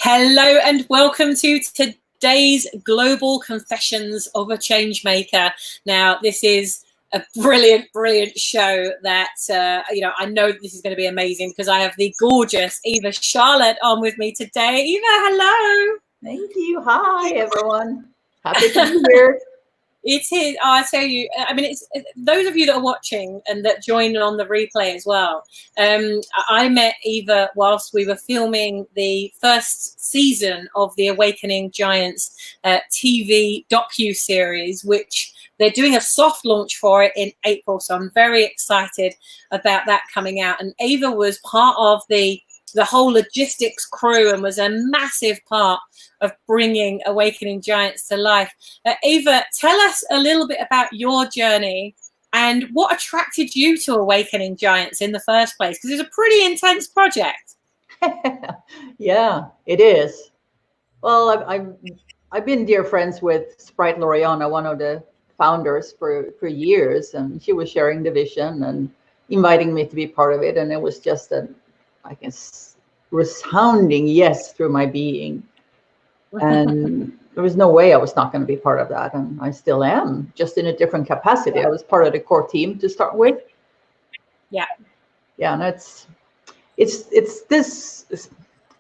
Hello and welcome to today's Global Confessions of a Changemaker. Now, this is a brilliant, brilliant show that, I know this is going to be amazing because I have the gorgeous Eva Charlotte on with me today. Eva, hello. Thank you. Hi, everyone. Happy to be here. It is. Oh, I tell you, I mean, it's those of you that are watching and that join on the replay as well. I met Eva whilst we were filming the first season of the Awakening Giants TV docu-series, which they're doing a soft launch for it in April. So I'm very excited about that coming out. And Eva was part of the whole logistics crew and was a massive part of bringing Awakening Giants to life. Eva, tell us a little bit about your journey and what attracted you to Awakening Giants in the first place, because it's a pretty intense project. Yeah, it is. Well, I've been dear friends with Sprite Loriana, one of the founders, for years, and she was sharing the vision and inviting me to be part of it, and it was just I guess, resounding yes through my being. And there was no way I was not going to be part of that. And I still am, just in a different capacity. I was part of the core team to start with. Yeah. Yeah, and it's this,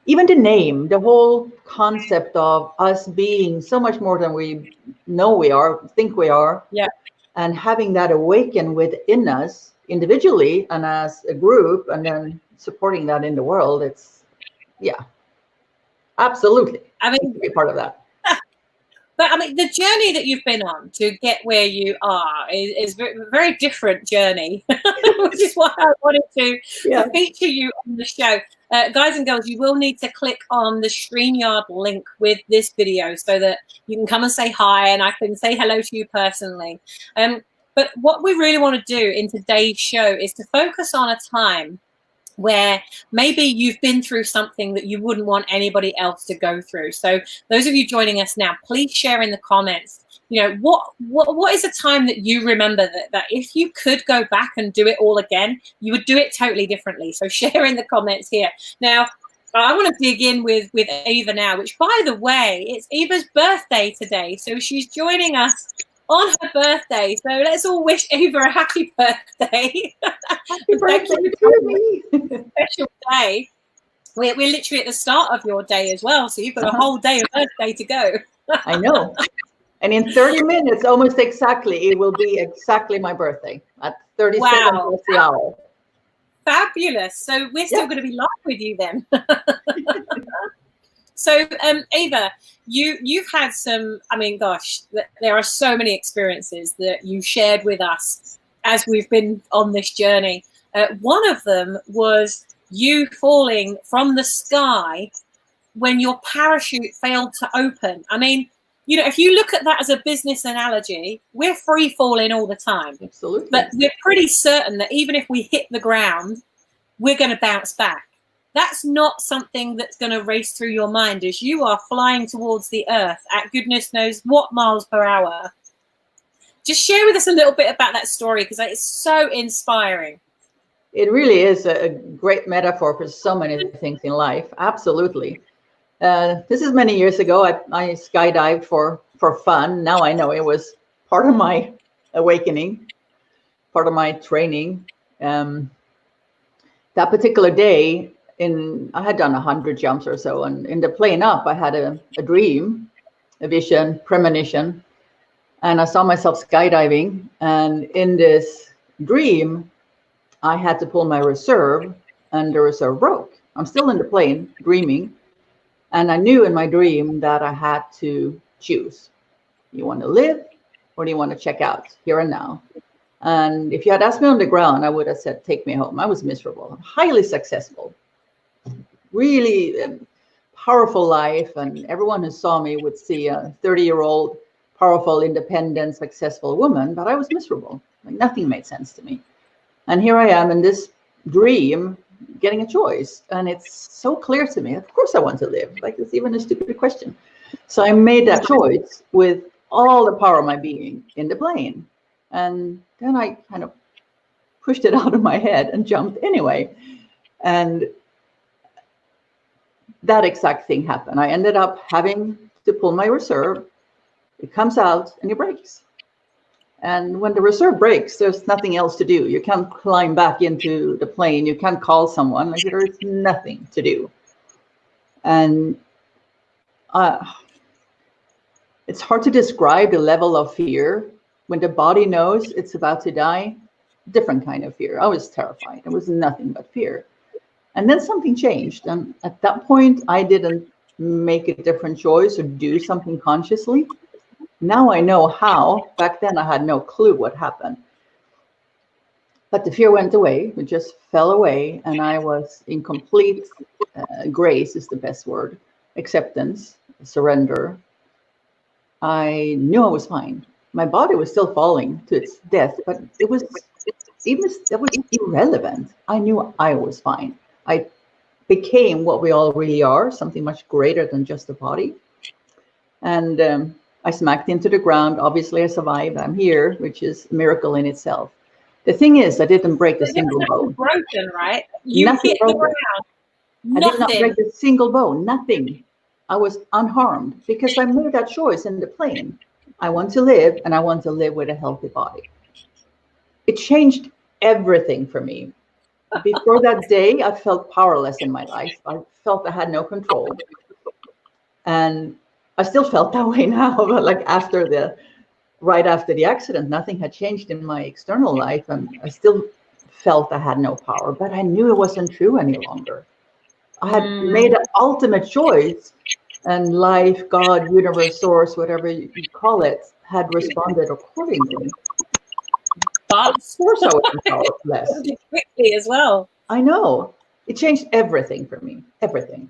even the name, the whole concept of us being so much more than we know we are, think we are. Yeah. And having that awaken within us individually and as a group, and then supporting that in the world. It's, yeah, absolutely. I mean, to be part of that. But I mean, the journey that you've been on to get where you are is a very different journey, which is why I wanted to feature you on the show. Guys and girls, you will need to click on the StreamYard link with this video so that you can come and say hi and I can say hello to you personally. But what we really want to do in today's show is to focus on a time where maybe you've been through something that you wouldn't want anybody else to go through. So those of you joining us now, please share in the comments, what is a time that you remember that if you could go back and do it all again, you would do it totally differently. So share in the comments here. Now, I want to dig in with Eva now, which, by the way, it's Eva's birthday today. So she's joining us on her birthday. So let's all wish Eva a happy birthday. Happy birthday to me. Special day. We're literally at the start of your day as well. So you've got a whole day of birthday to go. I know. And in 30 minutes, almost exactly, it will be exactly my birthday at 37 past the hour. Fabulous. So we're still going to be live with you then. So, Eva, you've had some, I mean, gosh, there are so many experiences that you shared with us as we've been on this journey. One of them was you falling from the sky when your parachute failed to open. I mean, if you look at that as a business analogy, we're free falling all the time. Absolutely. But we're pretty certain that even if we hit the ground, we're going to bounce back. That's not something that's going to race through your mind as you are flying towards the earth at goodness knows what miles per hour. Just share with us a little bit about that story, because it's so inspiring. It really is a great metaphor for so many things in life. Absolutely. This is many years ago. I skydived for fun. Now I know it was part of my awakening, part of my training. That particular day, I had done 100 jumps or so, and in the plane up, I had a dream, a vision, premonition, and I saw myself skydiving. And in this dream, I had to pull my reserve, and the reserve broke. I'm still in the plane, dreaming, and I knew in my dream that I had to choose. You want to live, or do you want to check out here and now? And if you had asked me on the ground, I would have said, take me home. I was miserable, highly successful, really powerful life. And everyone who saw me would see a 30-year-old, powerful, independent, successful woman, but I was miserable. Like, nothing made sense to me. And here I am in this dream, getting a choice. And it's so clear to me. Of course I want to live. Like, it's even a stupid question. So I made that choice with all the power of my being in the plane. And then I kind of pushed it out of my head and jumped anyway. And that exact thing happened. I ended up having to pull my reserve. It comes out and it breaks. And when the reserve breaks, there's nothing else to do. You can't climb back into the plane. You can't call someone. Like, there's nothing to do. And it's hard to describe the level of fear when the body knows it's about to die. Different kind of fear. I was terrified. It was nothing but fear. And then something changed. And at that point, I didn't make a different choice or do something consciously. Now I know how. Back then, I had no clue what happened. But the fear went away. It just fell away. And I was in complete grace is the best word. Acceptance, surrender. I knew I was fine. My body was still falling to its death, but it was irrelevant. I knew I was fine. I became what we all really are, something much greater than just a body. And I smacked into the ground. Obviously, I survived. I'm here, which is a miracle in itself. The thing is, I didn't break a single bone. Broken, right? You nothing hit broken. The ground. I did not break a single bone. Nothing. I was unharmed because I made that choice in the plane. I want to live, and I want to live with a healthy body. It changed everything for me. Before that day, I felt powerless in my life. I felt I had no control. And I still felt that way now, but like right after the accident, nothing had changed in my external life. And I still felt I had no power, but I knew it wasn't true any longer. I had made an ultimate choice, and life, God, universe, source, whatever you call it, had responded accordingly. Of course I was powerless. Quickly as well. I know. It changed everything for me. Everything.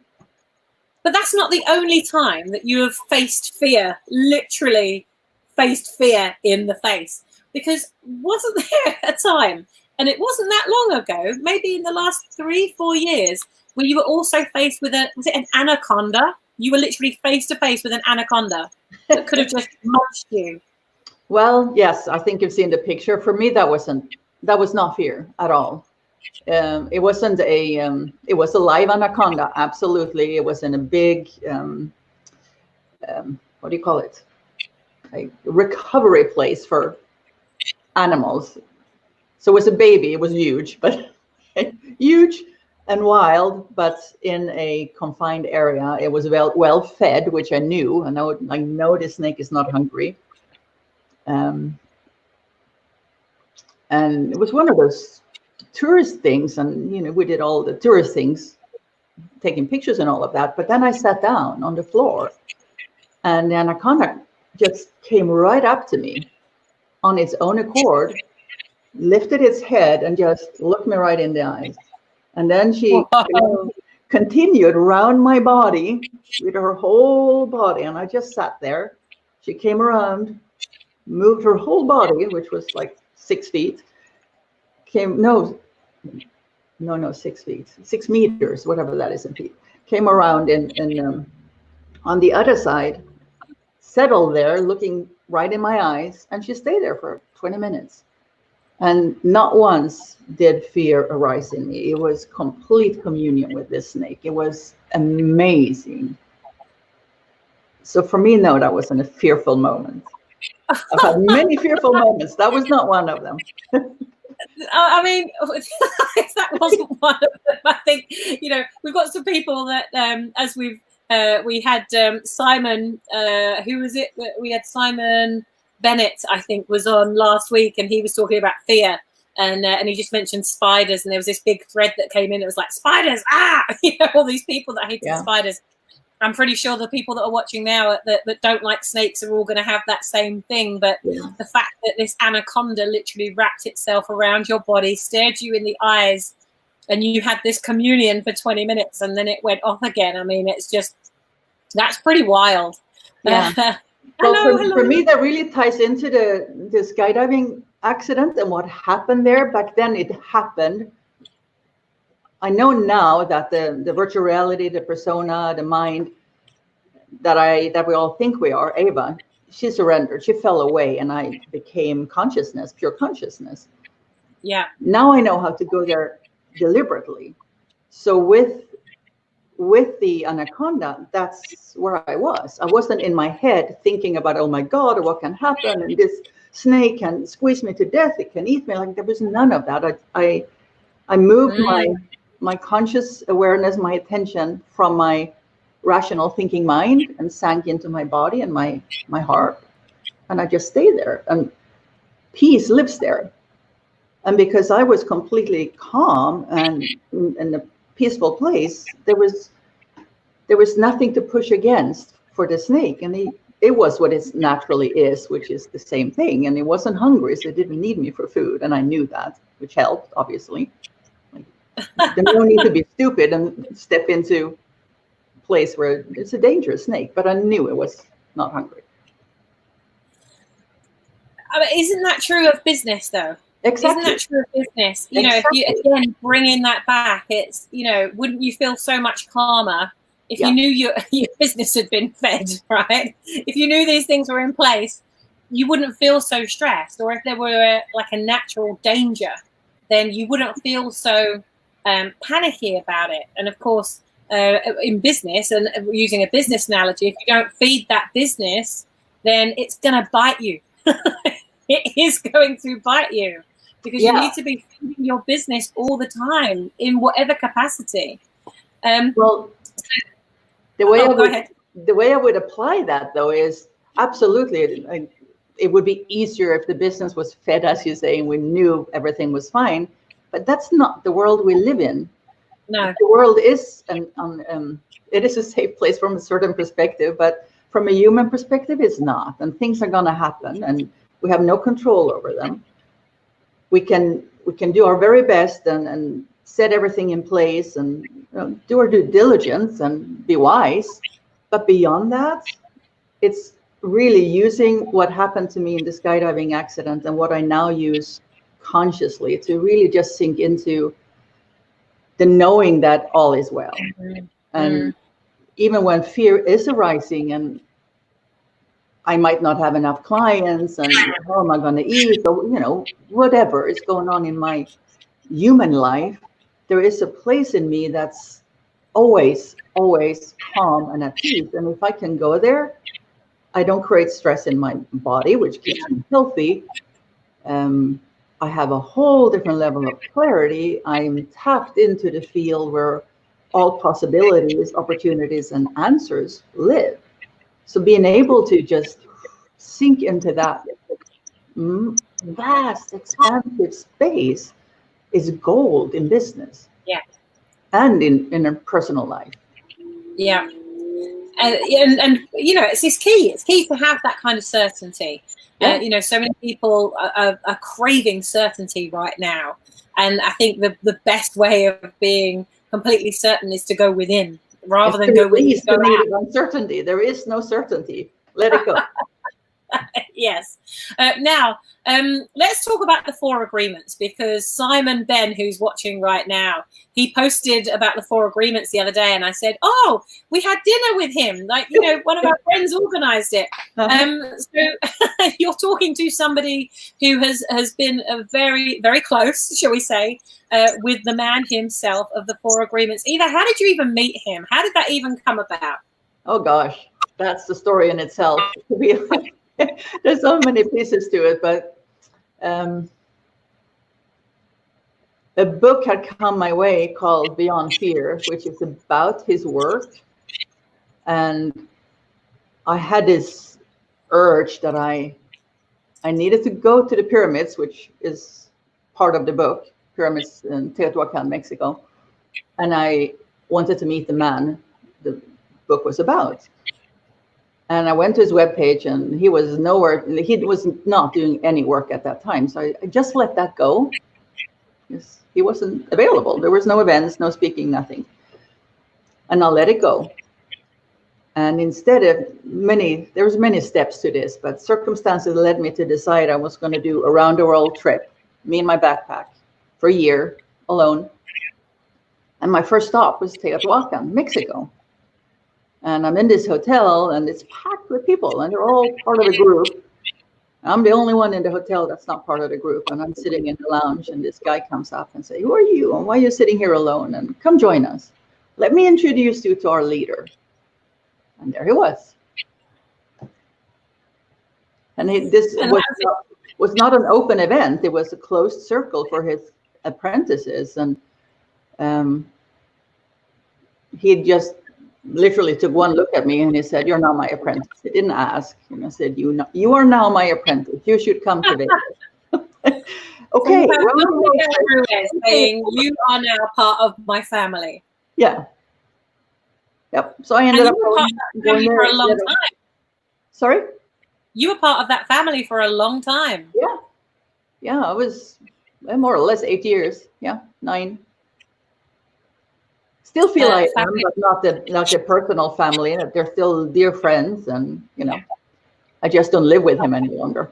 But that's not the only time that you have faced fear, literally faced fear in the face. Because wasn't there a time, and it wasn't that long ago, maybe in the last 3-4 years, where you were also faced with was it an anaconda? You were literally face to face with an anaconda that could have just munched you. Well, yes, I think you've seen the picture. For me, that was not fear at all. It wasn't it was a live anaconda. Absolutely. It was in a big, what do you call it? A recovery place for animals. So it was a baby. It was huge, but huge and wild, but in a confined area. It was well fed, which I knew. I know this snake is not hungry. And it was one of those tourist things, and we did all the tourist things, taking pictures and all of that. But then I sat down on the floor, and the anaconda just came right up to me on its own accord, lifted its head, and just looked me right in the eyes. And then she continued around my body with her whole body, and I just sat there. She came around, moved her whole body, which was like 6 feet. 6 feet, 6 meters, whatever that is in feet. Came around and on the other side, settled there, looking right in my eyes, and she stayed there for 20 minutes. And not once did fear arise in me. It was complete communion with this snake. It was amazing. So for me, no, that wasn't a fearful moment. I've had many fearful moments. That was not one of them. I mean, if that wasn't one of them, I think, we've got some people that, as we had Simon, who was it? We had Simon Bennett, I think, was on last week, and he was talking about fear, and he just mentioned spiders, and there was this big thread that came in. It was like, spiders, all these people that hated spiders. I'm pretty sure the people that are watching now that don't like snakes are all going to have that same thing. But the fact that this anaconda literally wrapped itself around your body, stared you in the eyes, and you had this communion for 20 minutes, and then it went off again. I mean, that's pretty wild. Yeah. Well, for me, that really ties into the skydiving accident and what happened there. Back then, it happened. I know now that the virtual reality, the persona, the mind that we all think we are, Eva, she surrendered. She fell away, and I became consciousness, pure consciousness. Yeah. Now I know how to go there deliberately. So with with the anaconda, that's where I was. I wasn't in my head thinking about, oh my God, what can happen? And this snake can squeeze me to death. It can eat me. Like, there was none of that. I moved my conscious awareness, my attention from my rational thinking mind and sank into my body and my heart. And I just stayed there. And peace lives there. And because I was completely calm and in a peaceful place, there was nothing to push against for the snake. And it was what it naturally is, which is the same thing. And it wasn't hungry, so it didn't need me for food. And I knew that, which helped, obviously. There's no need to be stupid and step into a place where it's a dangerous snake, but I knew it was not hungry. I mean, isn't that true of business, though? Exactly. Isn't that true of business? You know, if you, again, bringing that back, it's, you know, wouldn't you feel so much calmer if you knew your business had been fed, right? If you knew these things were in place, you wouldn't feel so stressed. Or if there were like a natural danger, then you wouldn't feel so panicky about it. And of course, in business, and using a business analogy, if you don't feed that business, then it's going to bite you. It is going to bite you, because you need to be feeding your business all the time in whatever capacity. Well, the way I would apply that, though, is absolutely it would be easier if the business was fed, as you say, and we knew everything was fine. But that's not the world we live in. No, the world is it is a safe place from a certain perspective, but from a human perspective, it's not. And things are going to happen, and we have no control over them. We can do our very best and set everything in place and do our due diligence and be wise. But beyond that, it's really using what happened to me in the skydiving accident and what I now use consciously to really just sink into the knowing that all is well. And even when fear is arising and I might not have enough clients and how am I going to eat, or, you know, whatever is going on in my human life, there is a place in me that's always calm and at peace. And if I can go there, I don't create stress in my body, which keeps me healthy. I have a whole different level of clarity. I'm tapped into the field where all possibilities, opportunities, and answers live. So being able to just sink into that vast, expansive space is gold in business. Yeah. And in a personal life. Yeah. And you know, it's key. It's key to have that kind of certainty. Yeah. You know, so many people are craving certainty right now. And I think the best way of being completely certain is to go within rather than go within. Uncertainty. There is no certainty. Let it go. Yes. Now, let's talk about the 4 agreements, because Simon Ben, who's watching right now, he posted about the 4 agreements the other day, and I said, "Oh, we had dinner with him. Like, you know, one of our friends organized it." So you're talking to somebody who has been very, very close, shall we say, with the man himself of the 4 agreements. Eva, how did you even meet him? How did that even come about? Oh gosh, that's the story in itself. There's so many pieces to it, but a book had come my way called Beyond Fear, which is about his work. And I had this urge that I needed to go to the pyramids, which is part of the book, pyramids in Teotihuacan, Mexico. And I wanted to meet the man the book was about. And I went to his webpage, and he was nowhere. He was not doing any work at that time. So I just let that go. He wasn't available. There was no events, no speaking, nothing. And I'll let it go. And instead of there was many steps to this, but circumstances led me to decide I was going to do a round the world trip, me and my backpack, for a year alone. And my first stop was Teotihuacan, Mexico. And I'm in this hotel, and it's packed with people, and they're all part of a group. I'm the only one in the hotel that's not part of the group, and I'm sitting in the lounge, and this guy comes up and says, "Who are you, and why are you sitting here alone? And come join us." let me introduce you to our leader. And there he was. And this was not an open event. It was a closed circle for his apprentices. And he just literally took one look at me and he said, "You're now my apprentice." He didn't ask. And I said, "You are now my apprentice. You should come to Vegas." Okay. Saying, "You are now part of my family." Yeah. Yep. So I ended up going there for a long time. Sorry? You were part of that family for a long time. Yeah. Yeah, I was more or less 8 years. Yeah, 9. Still feel I am, but not the personal family. They're still dear friends, and I just don't live with him any longer.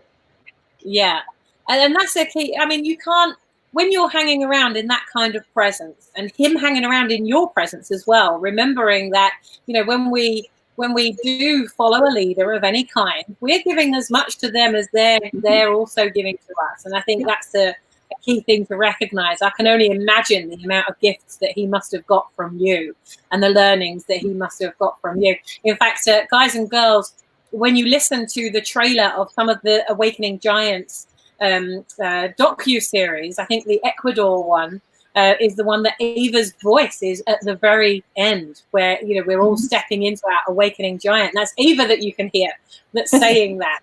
Yeah, and that's the key. I mean, you can't, when you're hanging around in that kind of presence, and him hanging around in your presence as well, remembering that, when we do follow a leader of any kind, we're giving as much to them as they're also giving to us. And I think that's a key thing to recognize. I can only imagine the amount of gifts that he must have got from you and the learnings that he must have got from you. In fact, guys and girls, when you listen to the trailer of some of the Awakening Giants docu-series, I think the Ecuador one is the one that Eva's voice is at the very end, where we're all stepping into our awakening giant. And that's Eva that you can hear that's saying that.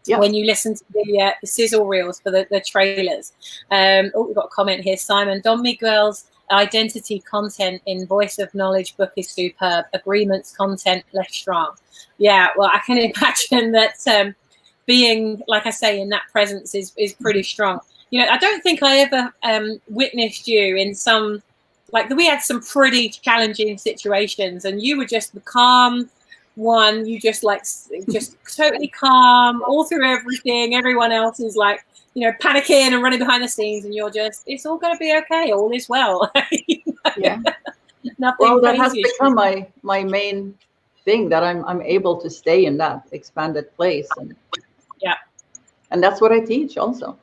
Yep. When you listen to the sizzle reels for the trailers. We've got a comment here, Simon. Don Miguel's identity content in Voice of Knowledge book is superb. Agreements content less strong. Yeah, well, I can imagine that being, like I say, in that presence is pretty strong. I don't think I ever witnessed you in some, we had some pretty challenging situations, and you were just the calm one. You just totally calm all through everything. Everyone else is panicking and running behind the scenes, and you're just, it's all going to be okay. All is well. Yeah. Nothing. Well, that has become my main thing, that I'm able to stay in that expanded place, and that's what I teach also.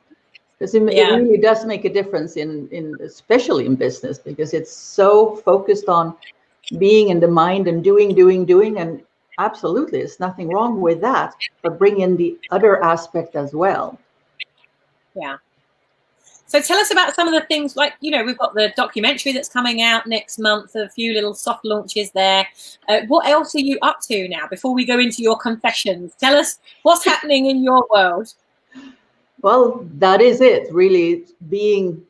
Because it really does make a difference in especially in business, because it's so focused on being in the mind and doing, and absolutely, there's nothing wrong with that, but bring in the other aspect as well. Yeah. So tell us about some of the things, we've got the documentary that's coming out next month, a few little soft launches there. What else are you up to now before we go into your confessions? Tell us what's happening in your world. Well, that is it, really being,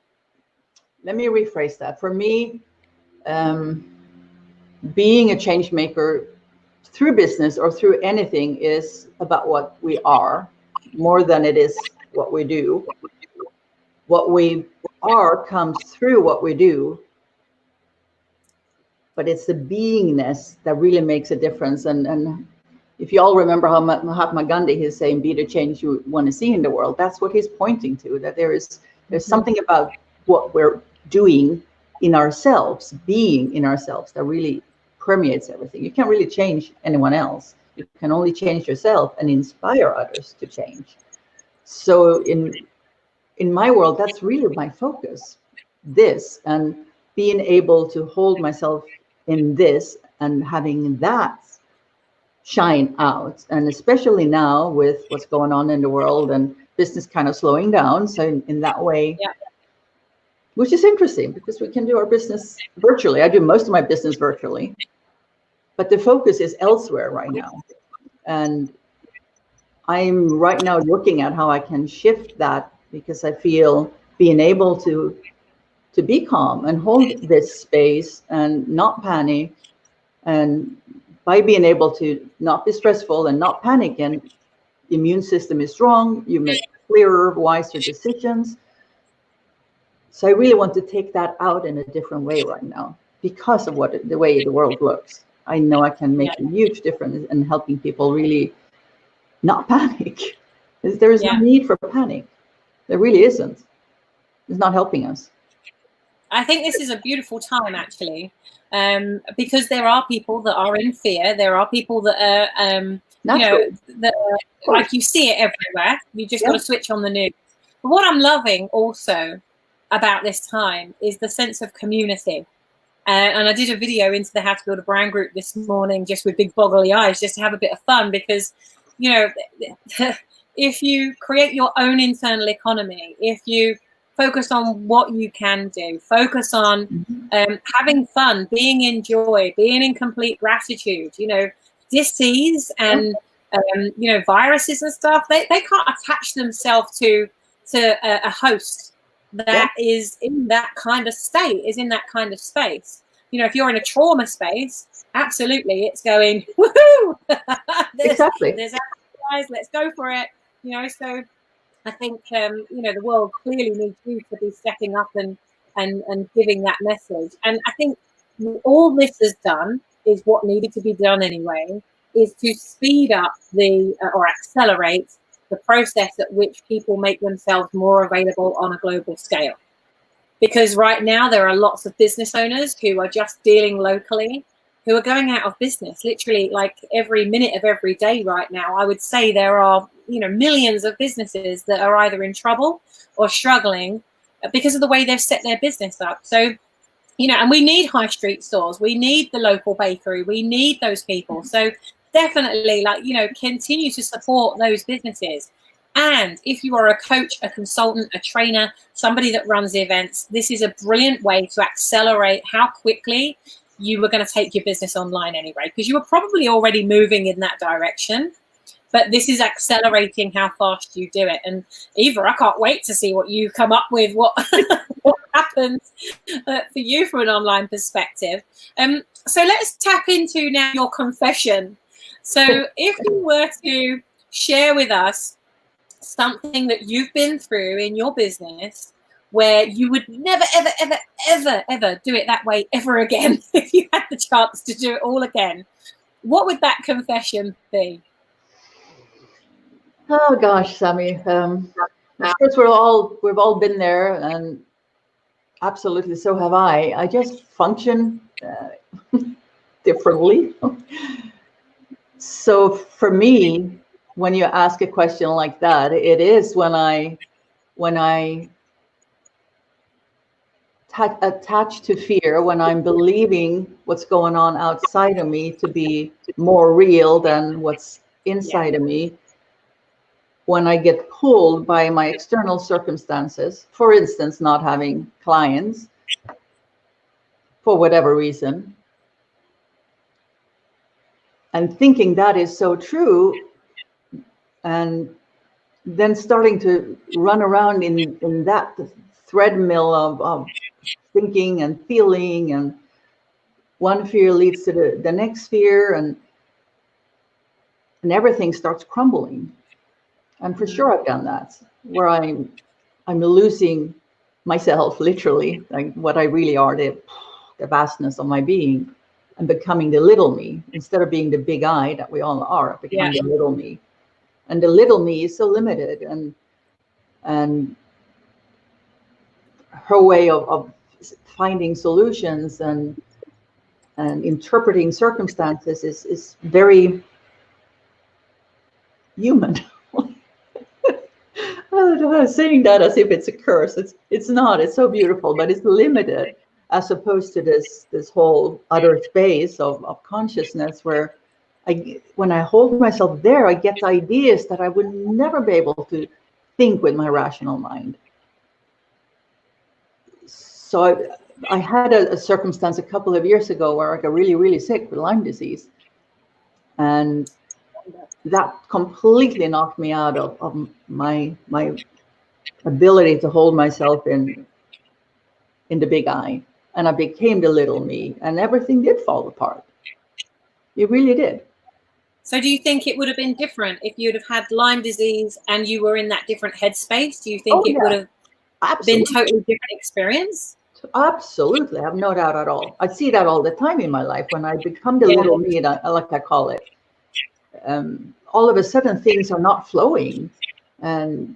let me rephrase that. For me, being a change maker through business or through anything is about what we are more than it is what we do. What we are comes through what we do, but it's the beingness that really makes a difference. And if you all remember how Mahatma Gandhi is saying, be the change you want to see in the world, that's what he's pointing to, that there's something about what we're doing in ourselves, being in ourselves, that really permeates everything. You can't really change anyone else. You can only change yourself and inspire others to change. So in my world, that's really my focus, this, and being able to hold myself in this and having that shine out. And especially now with what's going on in the world and business kind of slowing down. So in that way, which is interesting, because we can do our business virtually. I do most of my business virtually, but the focus is elsewhere right now. And I'm right now looking at how I can shift that, because I feel being able to be calm and hold this space and not panic, and by being able to not be stressful and not panic, and the immune system is strong, you make clearer, wiser decisions. So I really want to take that out in a different way right now, because of the way the world looks. I know I can make a huge difference in helping people really not panic. There is no need for panic. There really isn't. It's not helping us. I think this is a beautiful time, actually, because there are people that are in fear. There are people that are, that are, like, you see it everywhere. You just got to switch on the news. But what I'm loving also about this time is the sense of community. And I did a video into the How to Build a Brand group this morning, just with big boggly eyes, just to have a bit of fun, because, you know, if you create your own internal economy, if you focus on what you can do, focus on having fun, being in joy, being in complete gratitude, you know, disease and, you know, viruses and stuff, they can't attach themselves to a host that is in that kind of state, is in that kind of space. You know, if you're in a trauma space, absolutely, it's going, woohoo! Exactly. There's guys, let's go for it. You know, so I think, you know, the world clearly needs you to be stepping up and giving that message. And I think all this has done is what needed to be done anyway, is to speed up or accelerate the process at which people make themselves more available on a global scale. Because right now there are lots of business owners who are just dealing locally, who are going out of business, literally like every minute of every day right now. I would say there are, you know, millions of businesses that are either in trouble or struggling because of the way they've set their business up. So, you know, and we need high street stores. We need the local bakery. We need those people. So definitely, like, you know, continue to support those businesses. And if you are a coach, a consultant, a trainer, somebody that runs events, this is a brilliant way to accelerate how quickly you were going to take your business online anyway, because you were probably already moving in that direction. But this is accelerating how fast you do it. And Eva, I can't wait to see what you come up with, what happens for you from an online perspective. So let's tap into now your confession. So if you were to share with us something that you've been through in your business where you would never, ever, ever, ever, ever do it that way ever again, if you had the chance to do it all again, what would that confession be? Oh gosh, Sammy. Of course, we've all been there, and absolutely so have I. I just function differently. So for me, when you ask a question like that, it is when I attach to fear, when I'm believing what's going on outside of me to be more real than what's inside of me. When I get pulled by my external circumstances, for instance, not having clients for whatever reason, and thinking that is so true, and then starting to run around in that treadmill of thinking and feeling, and one fear leads to the next fear, and everything starts crumbling. And for sure I've done that, where I'm losing myself, literally, like what I really are, the vastness of my being, and becoming the little me instead of being the big I that we all are. Becoming the little me, and the little me is so limited, and her way of finding solutions and interpreting circumstances is very human. I'm saying that as if it's a curse. It's not. It's so beautiful, but it's limited, as opposed to this whole other space of consciousness where when I hold myself there, I get ideas that I would never be able to think with my rational mind. So I had a circumstance a couple of years ago where I got really, really sick with Lyme disease, and that completely knocked me out of my ability to hold myself in the big I, and I became the little me, and everything did fall apart. It really did. So do you think it would have been different if you'd have had Lyme disease and you were in that different headspace? Do you think it would have been totally different experience? Absolutely. I have no doubt at all. I see that all the time in my life when I become the little me, like I call it. All of a sudden things are not flowing, and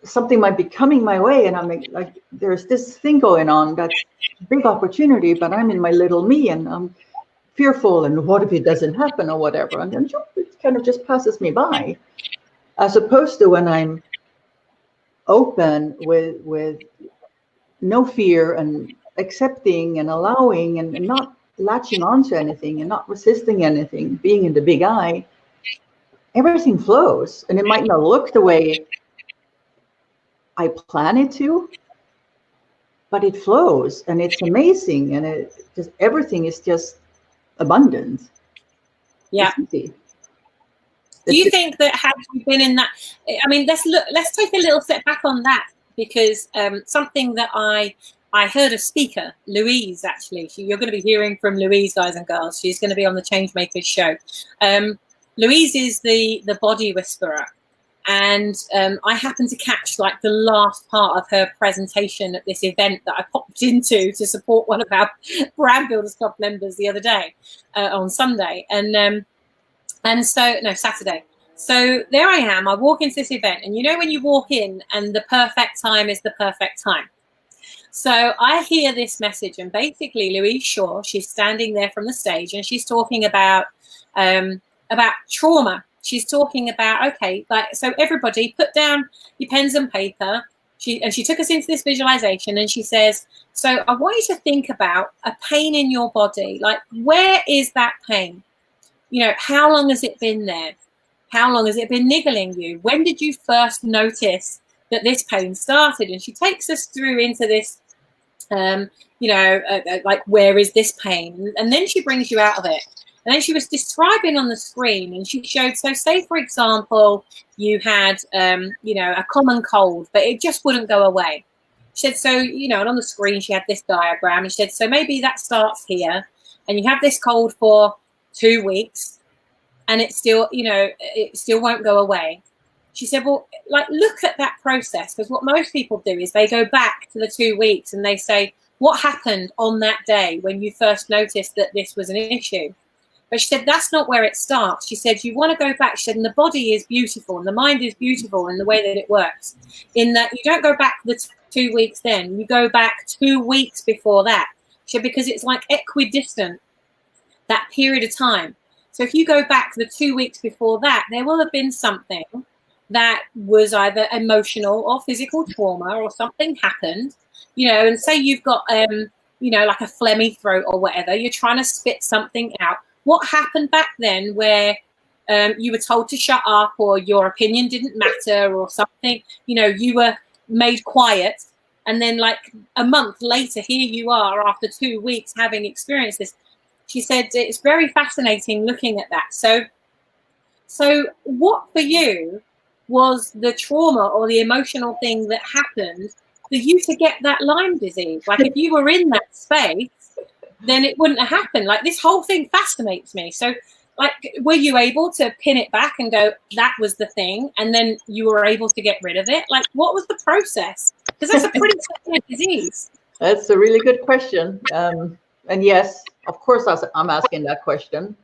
something might be coming my way, and I'm like, there's this thing going on that's big opportunity, but I'm in my little me, and I'm fearful, and what if it doesn't happen or whatever, and then it kind of just passes me by, as opposed to when I'm open with no fear and accepting and allowing and not latching onto anything and not resisting anything, being in the big I, everything flows. And it might not look the way I plan it to, but it flows and it's amazing. And it just, everything is just abundant. Yeah. Do you think that, had you been in that, I mean, let's take a little step back on that, because something that I heard a speaker, Louise, actually, you're going to be hearing from Louise, guys and girls. She's going to be on the Changemaker show. Louise is the body whisperer. And I happened to catch like the last part of her presentation at this event that I popped into to support one of our Brand Builders Club members the other day on Sunday. And so, no, Saturday. So there I am. I walk into this event, and you know when you walk in and the perfect time is the perfect time. So I hear this message, and basically Louise Shaw, she's standing there from the stage, and she's talking about trauma. She's talking about, okay, like, so everybody put down your pens and paper. She took us into this visualization, and she says, so I want you to think about a pain in your body. Like, where is that pain? You know, how long has it been there? How long has it been niggling you? When did you first notice that this pain started? And she takes us through into this, like, where is this pain? And then she brings you out of it. And then she was describing on the screen, and she showed, so say, for example, you had, a common cold, but it just wouldn't go away. She said, so, and on the screen, she had this diagram, and she said, so maybe that starts here, and you have this cold for 2 weeks, and it still, it still won't go away. She said, well, like, look at that process, because what most people do is they go back to the 2 weeks and they say, what happened on that day when you first noticed that this was an issue? But she said, that's not where it starts. She said, you want to go back. She said, and the body is beautiful and the mind is beautiful in the way that it works, in that you don't go back the 2 weeks then, you go back 2 weeks before that. She said, because it's like equidistant, that period of time. So if you go back the 2 weeks before that, there will have been something that was either emotional or physical trauma, or something happened, and say you've got, like a phlegmy throat or whatever, you're trying to spit something out. What happened back then where you were told to shut up, or your opinion didn't matter, or something, you were made quiet. And then like a month later, here you are after 2 weeks having experienced this. She said, it's very fascinating looking at that. So what for you was the trauma or the emotional thing that happened for you to get that Lyme disease? Like, if you were in that space, then it wouldn't have happened. Like, this whole thing fascinates me. So, like, were you able to pin it back and go, that was the thing, and then you were able to get rid of it? Like, what was the process? Because that's a pretty severe disease. That's a really good question. And yes, of course, I'm asking that question.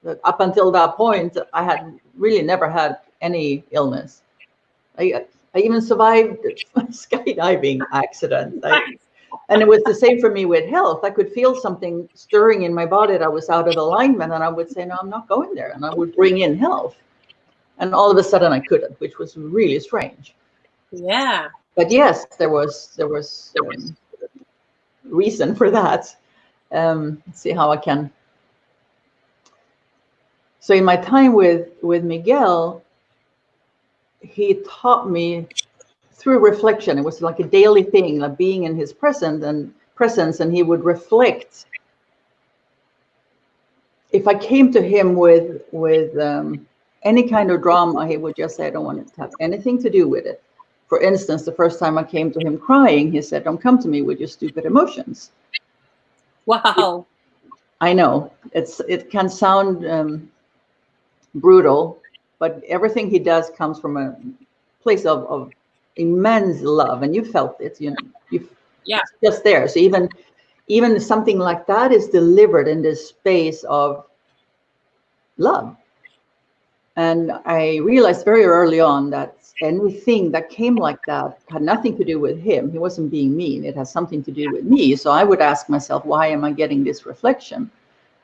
But up until that point, I had really never had any illness. I even survived a skydiving accident. And it was the same for me with health. I could feel something stirring in my body that was out of alignment, and I would say, no, I'm not going there. And I would bring in health. And all of a sudden I couldn't, which was really strange. Yeah. But yes, there was reason for that. Let's see how I can. So in my time with Miguel, he taught me through reflection. It was like a daily thing, like being in his presence, and he would reflect. If I came to him with any kind of drama, he would just say, I don't want it to have anything to do with it. For instance, the first time I came to him crying, he said, don't come to me with your stupid emotions. Wow. I know it can sound brutal, but everything he does comes from a place of immense love, and you felt it. Yeah, just there. So even something like that is delivered in this space of love. And I realized very early on that anything that came like that had nothing to do with him. He wasn't being mean. It has something to do with me. So I would ask myself, why am I getting this reflection?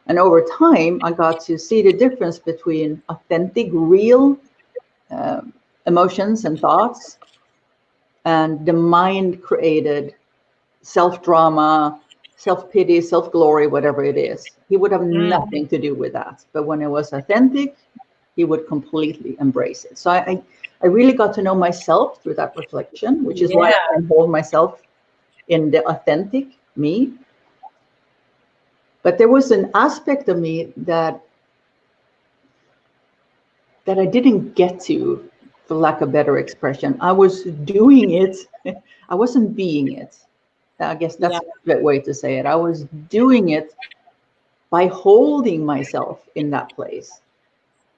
And over time, I got to see the difference between authentic, real emotions and thoughts, and the mind created self-drama, self-pity, self-glory, whatever it is. He would have nothing to do with that. But when it was authentic, he would completely embrace it. So I really got to know myself through that reflection, which is why I can hold myself in the authentic me. But there was an aspect of me that I didn't get to, for lack of better expression. I was doing it. I wasn't being it. I guess that's the way to say it. I was doing it by holding myself in that place.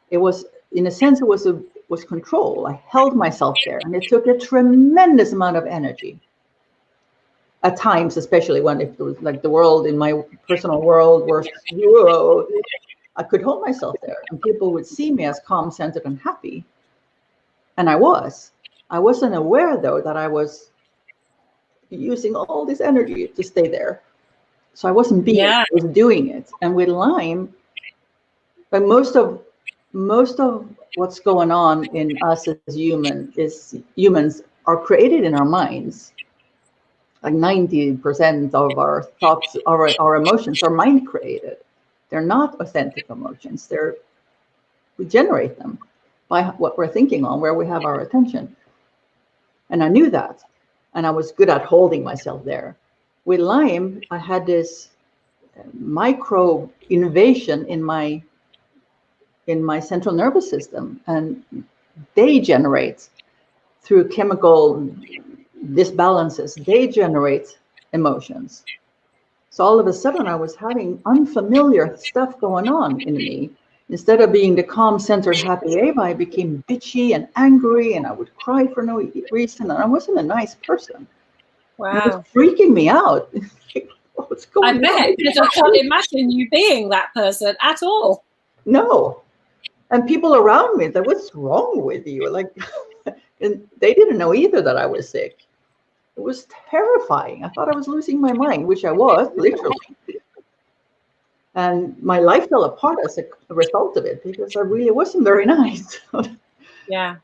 It was, in a sense, it was control. I held myself there, and it took a tremendous amount of energy. At times, especially when it was like the world, in my personal world, was, whoa, I could hold myself there, and people would see me as calm, centered, and happy. And I was. I wasn't aware, though, that I was using all this energy to stay there. So I wasn't being it, I was doing it. And with Lyme, but most of what's going on in us as humans are created in our minds. Like 90% of our thoughts, our emotions are mind created. They're not authentic emotions. We generate them by what we're thinking on, where we have our attention. And I knew that. And I was good at holding myself there. With Lyme, I had this micro invasion in my central nervous system, and they generate, through chemical disbalances, they generate emotions. So all of a sudden I was having unfamiliar stuff going on in me. Instead of being the calm, centered, happy Eva, I became bitchy and angry, and I would cry for no reason, and I wasn't a nice person. Wow. It was freaking me out. What's going on? I bet, because I can't imagine you being that person at all. No. And people around me, they're, what's wrong with you? Like, and they didn't know either that I was sick. It was terrifying. I thought I was losing my mind, which I was, literally. And my life fell apart as a result of it, because I really wasn't very nice. Yeah.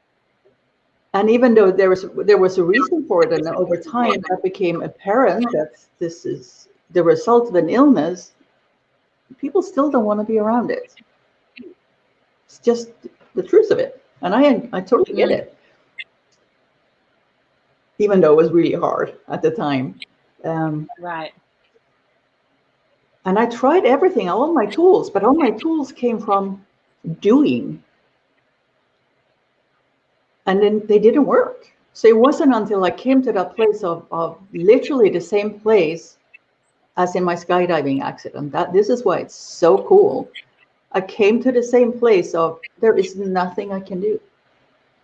And even though there was a reason for it, and over time that became apparent that this is the result of an illness, people still don't want to be around it. It's just the truth of it. And I totally get it. Even though it was really hard at the time. Right. And I tried everything, all my tools, but all my tools came from doing. And then they didn't work. So it wasn't until I came to that place of literally the same place as in my skydiving accident. This is why it's so cool. I came to the same place of, there is nothing I can do.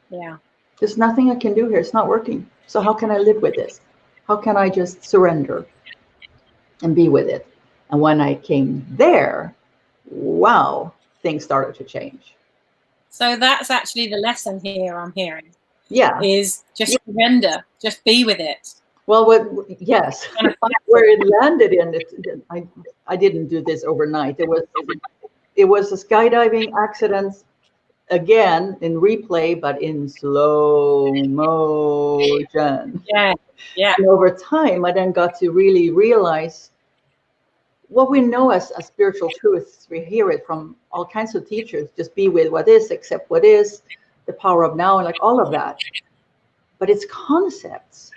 Yeah. There's nothing I can do here. It's not working. So how can I live with this? How can I just surrender and be with it? And when I came there, wow, things started to change. So that's actually the lesson here I'm hearing. Yeah. Is just surrender, just be with it. Well, yes, where it landed in it, I didn't do this overnight. It was a skydiving accident, again in replay, but in slow motion. Yeah. And over time, I then got to really realize what we know as spiritual truths. We hear it from all kinds of teachers. Just be with what is, accept what is, the power of now, and like all of that. But it's concepts.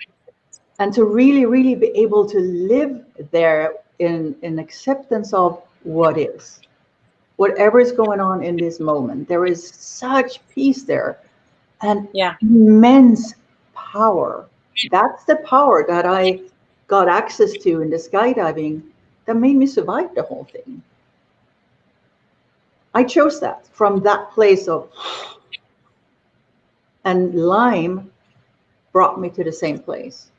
And to really, really be able to live there in acceptance of what is. Whatever is going on in this moment, there is such peace there and immense power. That's the power that I got access to in the skydiving that made me survive the whole thing. I chose that from that place of, and Lyme brought me to the same place.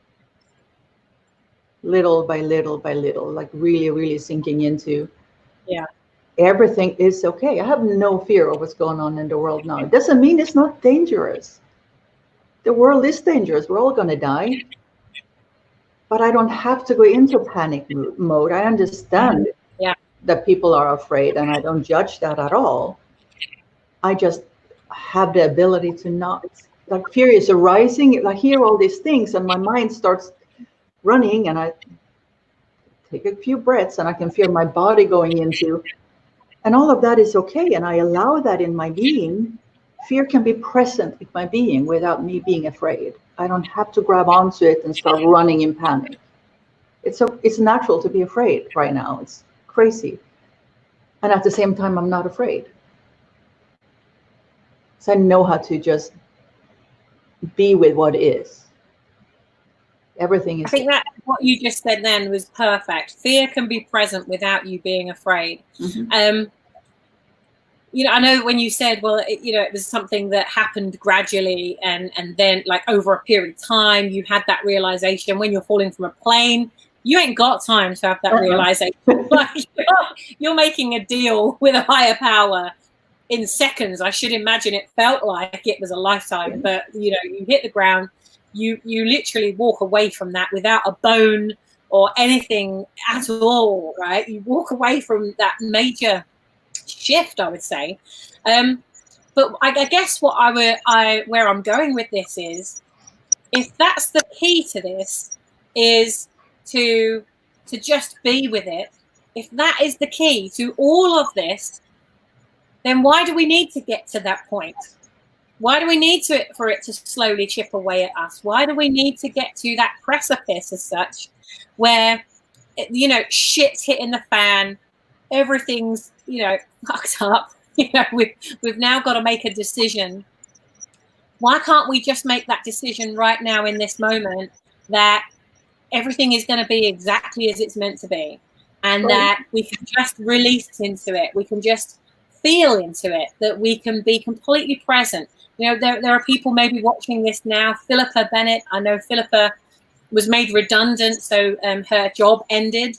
Little by little by little, like really, really sinking into, everything is okay. I have no fear of what's going on in the world now. It doesn't mean it's not dangerous. The world is dangerous. We're all going to die. But I don't have to go into panic mode. I understand that people are afraid, and I don't judge that at all. I just have the ability to not, like fear is arising. I hear all these things and my mind starts running, and I take a few breaths and I can feel my body going into, and all of that is okay. And I allow that in my being. Fear can be present in my being without me being afraid. I don't have to grab onto it and start running in panic. It's natural to be afraid right now. It's crazy. And at the same time, I'm not afraid. So I know how to just be with what is. Everything is. I think that what you just said then was perfect. Fear can be present without you being afraid. Mm-hmm. You know, I know when you said, well, it was something that happened gradually, and then like over a period of time, you had that realization. When you're falling from a plane, you ain't got time to have that realization. Like, you're making a deal with a higher power in seconds. I should imagine it felt like it was a lifetime, but you hit the ground, you literally walk away from that without a bone or anything at all, right? You walk away from that major shift, I would say. But I guess where I'm going with this is, if that's the key to this, is to just be with it. If that is the key to all of this, then why do we need to get to that point? Why do we need for it to slowly chip away at us? Why do we need to get to that precipice as such, where, shit's hitting the fan, everything's, fucked up, we've now got to make a decision. Why can't we just make that decision right now in this moment that everything is going to be exactly as it's meant to be, and that we can just release into it, we can just feel into it, that we can be completely present. There are people maybe watching this now. Philippa Bennett, I know Philippa was made redundant, so her job ended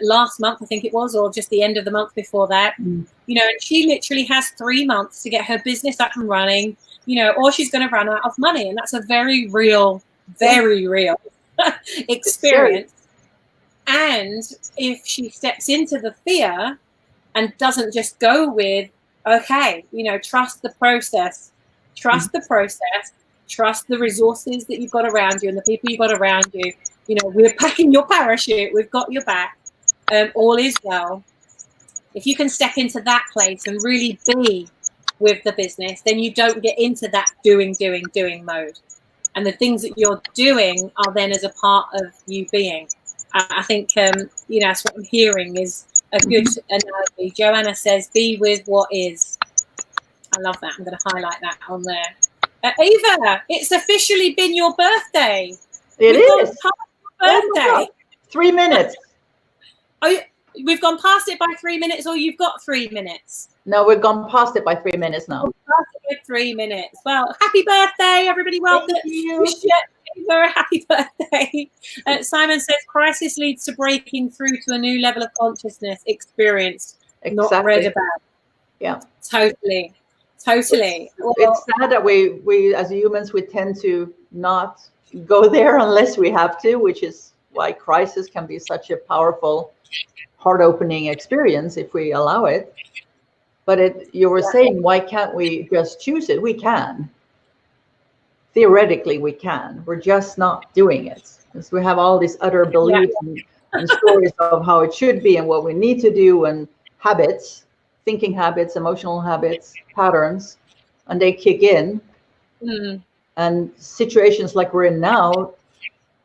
last month, I think it was, or just the end of the month before that. And she literally has 3 months to get her business up and running, or she's going to run out of money. And that's a very real experience. And if she steps into the fear and doesn't just go with, okay, trust the process, trust the resources that you've got around you and the people you've got around you, we're packing your parachute, we've got your back, all is well. If you can step into that place and really be with the business, then you don't get into that doing mode. And the things that you're doing are then as a part of you being. I think, that's what I'm hearing is a good analogy. Joanna says, be with what is. I love that. I'm going to highlight that on there. Eva, it's officially been your birthday. It is. Birthday. 3 minutes. We've gone past it by 3 minutes, or you've got 3 minutes? No, we've gone past it by 3 minutes now. Past it by 3 minutes. Well, happy birthday, everybody. Welcome. Eva, happy birthday. Simon says, crisis leads to breaking through to a new level of consciousness, experienced, not read about. Yeah. Totally. It's sad that we as humans, we tend to not go there unless we have to, which is why crisis can be such a powerful, heart-opening experience if we allow it. But you were saying, why can't we just choose it? We can. Theoretically, we can. We're just not doing it. Because we have all these other beliefs and stories of how it should be and what we need to do, and habits, thinking habits, emotional habits, patterns, and they kick in. And situations like we're in now,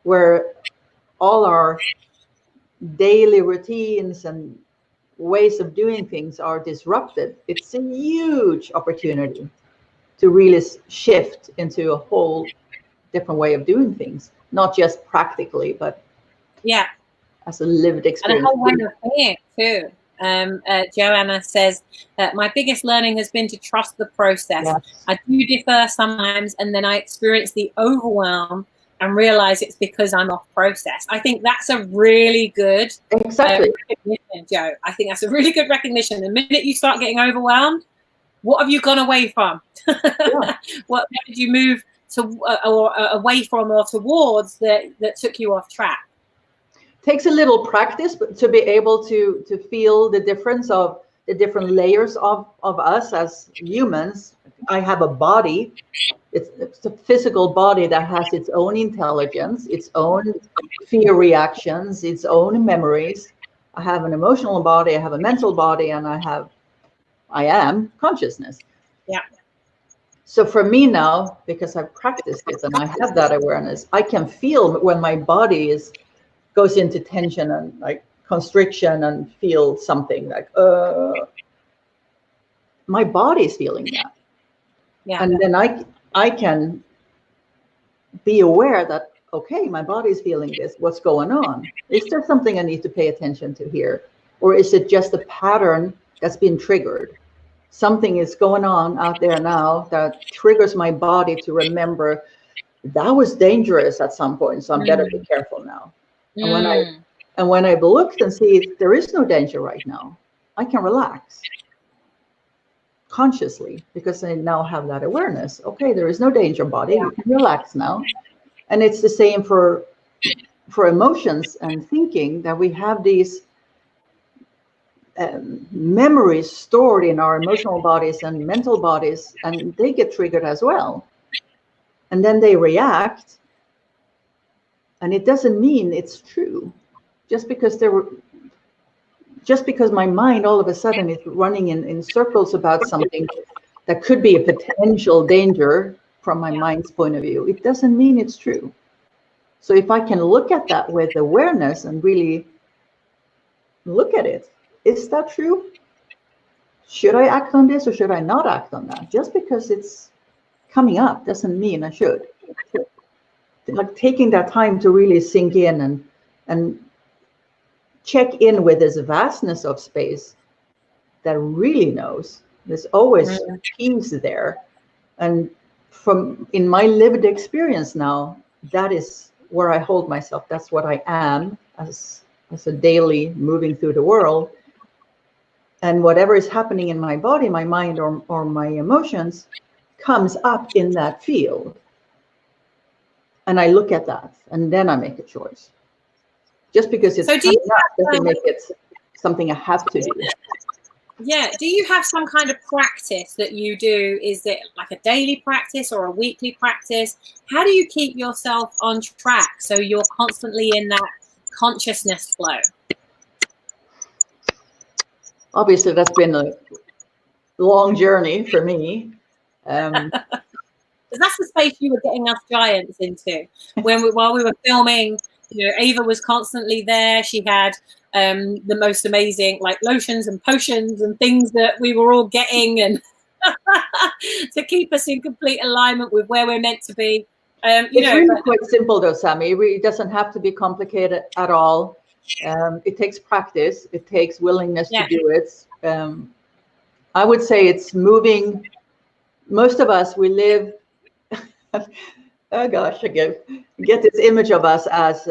where all our daily routines and ways of doing things are disrupted, it's a huge opportunity to really shift into a whole different way of doing things, not just practically, but as a lived experience. And a whole way of being too. Joanna says, my biggest learning has been to trust the process. Yes. I do differ sometimes, and then I experience the overwhelm and realize it's because I'm off process. I think that's a really good recognition, Joe. I think that's a really good recognition. The minute you start getting overwhelmed, what have you gone away from? What did you move to or away from or towards that took you off track? Takes a little practice, but to be able to feel the difference of the different layers of us as humans. I have a body. It's a physical body that has its own intelligence, its own fear reactions, its own memories. I have an emotional body, I have a mental body, and I am consciousness. Yeah. So for me now, because I've practiced it and I have that awareness, I can feel when my body goes into tension and like constriction and feel something like, my body is feeling that. Yeah. And then I can be aware that, okay, my body is feeling this. What's going on? Is there something I need to pay attention to here? Or is it just a pattern that's been triggered? Something is going on out there now that triggers my body to remember that was dangerous at some point, so I'm better be careful now. And when I've looked and see there is no danger right now, I can relax consciously because I now have that awareness. Okay, there is no danger, body. You can relax now. And it's the same for emotions and thinking, that we have these memories stored in our emotional bodies and mental bodies, and they get triggered as well. And then they react, and it doesn't mean it's true. Just because my mind all of a sudden is running in circles about something that could be a potential danger from my mind's point of view, it doesn't mean it's true. So if I can look at that with awareness and really look at it, is that true? Should I act on this or should I not act on that? Just because it's coming up doesn't mean I should. Like taking that time to really sink in and check in with this vastness of space that really knows. There's always peace there. And in my lived experience now, that is where I hold myself. That's what I am as a daily moving through the world. And whatever is happening in my body, my mind, or my emotions comes up in that field. And I look at that, and then I make a choice. Just because it's coming up doesn't make it something I have to do. Yeah. Do you have some kind of practice that you do? Is it like a daily practice or a weekly practice? How do you keep yourself on track so you're constantly in that consciousness flow? Obviously, that's been a long journey for me. Because that's the space you were getting us giants into while we were filming. You know, Eva was constantly there. She had the most amazing like lotions and potions and things that we were all getting, and to keep us in complete alignment with where we're meant to be. It's really quite simple though, Sammy. It doesn't have to be complicated at all. It takes practice. It takes willingness to do it. I would say it's moving. Most of us, we live. Oh gosh, I get this image of us as,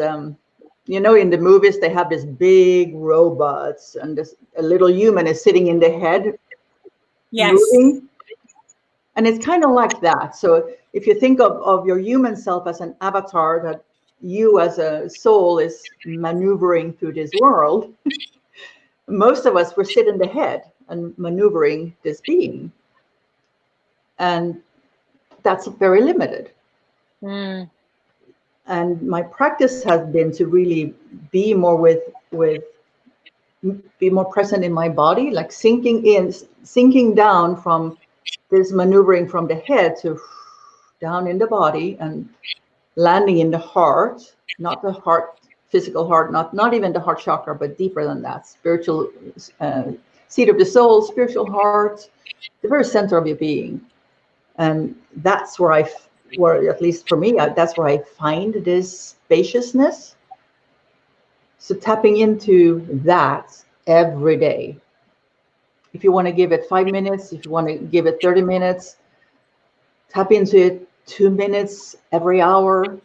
you know, in the movies they have this big robots and a little human is sitting in the head, moving. And it's kind of like that. So if you think of your human self as an avatar, that you as a soul is maneuvering through this world, most of us were sitting in the head and maneuvering this being. And that's very limited. And my practice has been to really be more be more present in my body, like sinking down from this maneuvering from the head to down in the body and landing in the heart, not the heart, physical heart, not even the heart chakra, but deeper than that, spiritual seat of the soul, spiritual heart, the very center of your being. And that's where at least for me, that's where I find this spaciousness. So tapping into that every day. If you want to give it 5 minutes, if you want to give it 30 minutes, tap into it 2 minutes every hour.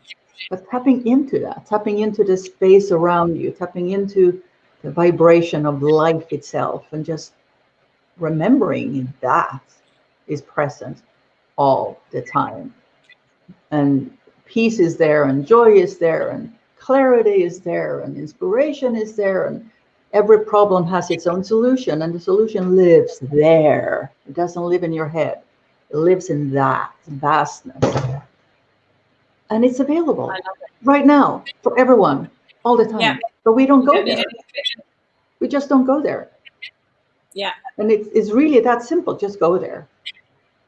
But tapping into that, tapping into the space around you, tapping into the vibration of life itself, and just remembering that is present all the time. And peace is there, and joy is there, and clarity is there, and inspiration is there, and every problem has its own solution, and the solution lives there. It doesn't live in your head. lives in that vastness. And it's available right now for everyone, all the time. But we don't go there. We just don't go there. Yeah. And it's really that simple. Just go there.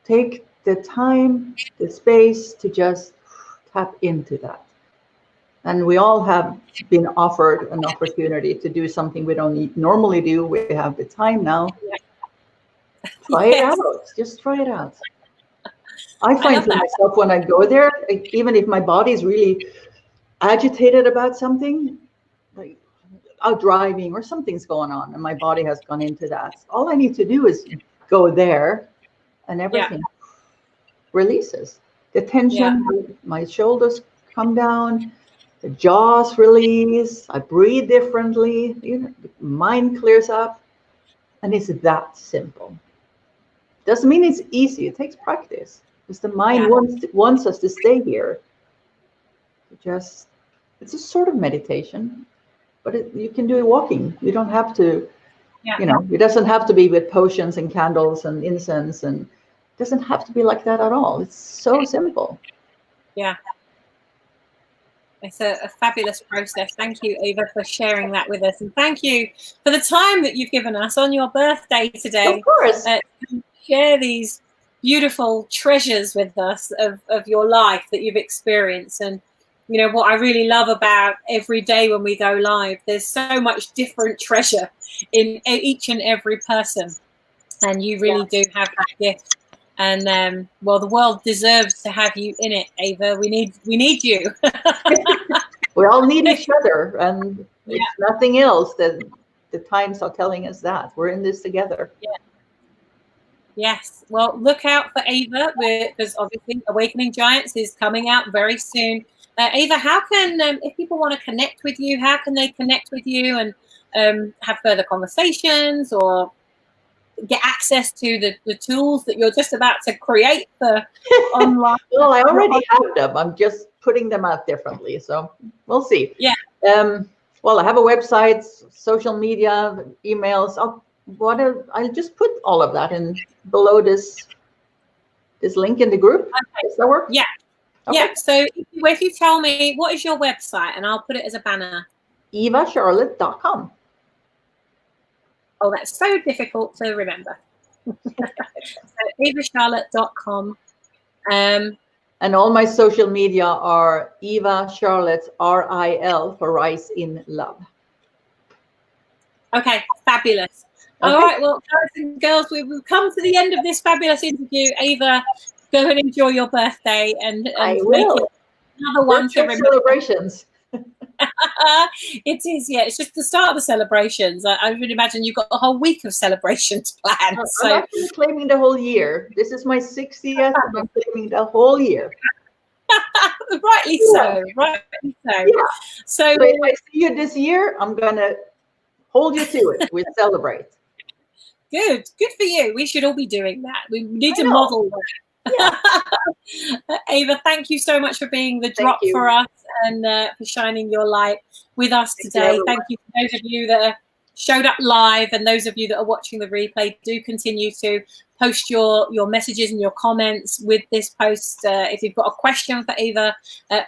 Take the time, the space to just tap into that. And we all have been offered an opportunity to do something we don't normally do. We have the time now. Yeah. Try it out. Just try it out. I find for myself when I go there, even if my body is really agitated about something, like out driving or something's going on and my body has gone into that, all I need to do is go there and everything releases. The tension, my shoulders come down, the jaws release, I breathe differently, the mind clears up, and it's that simple. Doesn't mean it's easy, it takes practice. Because the mind wants us to stay here. It's a sort of meditation, but you can do it walking. You don't have to, it doesn't have to be with potions and candles and incense, and it doesn't have to be like that at all. It's so simple. Yeah. It's a fabulous process. Thank you, Eva, for sharing that with us. And thank you for the time that you've given us on your birthday today. Of course. To share these beautiful treasures with us of your life that you've experienced. And what I really love about every day when we go live, there's so much different treasure in each and every person, and you really do have that gift. And the world deserves to have you in it, Eva. We need you. We all need each other, and it's nothing else that the times are telling us that we're in this together. Yes. Well, look out for Eva, because obviously Awakening Giants is coming out very soon. Eva, how can, if people want to connect with you, how can they connect with you and have further conversations or get access to the tools that you're just about to create for online? Well, I already have them. I'm just putting them out differently. So we'll see. Yeah. Well, I have a website, social media, emails. I'll just put all of that in below this link in the group. Okay. Does that work? Yeah. Okay. Yeah. So if you tell me what is your website, and I'll put it as a banner. EvaCharlotte.com. Oh, that's so difficult to remember. So EvaCharlotte.com. And all my social media are Eva Charlotte, RIL, for Rise in Love. Okay, fabulous. Okay. All right, well, guys and girls, we've come to the end of this fabulous interview. Eva, go and enjoy your birthday and make it another one to remember. Celebrations. It is, yeah. It's just the start of the celebrations. I would imagine you've got a whole week of celebrations planned. I'm actually claiming the whole year. This is my 60th, and I'm claiming the whole year. Rightly so. Rightly so. Yeah. So if I see you this year, I'm gonna hold you to it. We celebrate. Good for you. We should all be doing that. We need to model that. Yeah. Eva, thank you so much for being the drop for us and for shining your light with us today. Thank you to those of you that showed up live, and those of you that are watching the replay. Do continue to post your messages and your comments with this post. If you've got a question for Eva,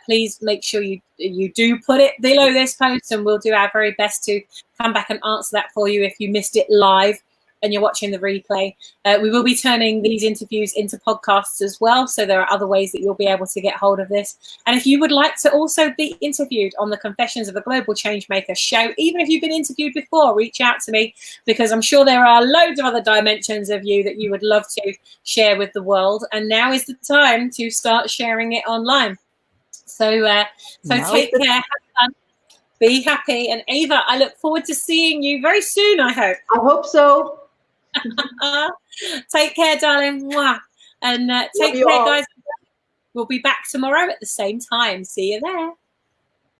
please make sure you do put it below this post, and we'll do our very best to come back and answer that for you if you missed it live and you're watching the replay. We will be turning these interviews into podcasts as well, so there are other ways that you'll be able to get hold of this. And if you would like to also be interviewed on the Confessions of a Global Changemaker show, even if you've been interviewed before, reach out to me, because I'm sure there are loads of other dimensions of you that you would love to share with the world. And now is the time to start sharing it online. So take care, have fun, be happy. And Eva, I look forward to seeing you very soon, I hope. I hope so. Take care, darling. Mwah. And take care, guys. We'll be back tomorrow at the same time. See you there.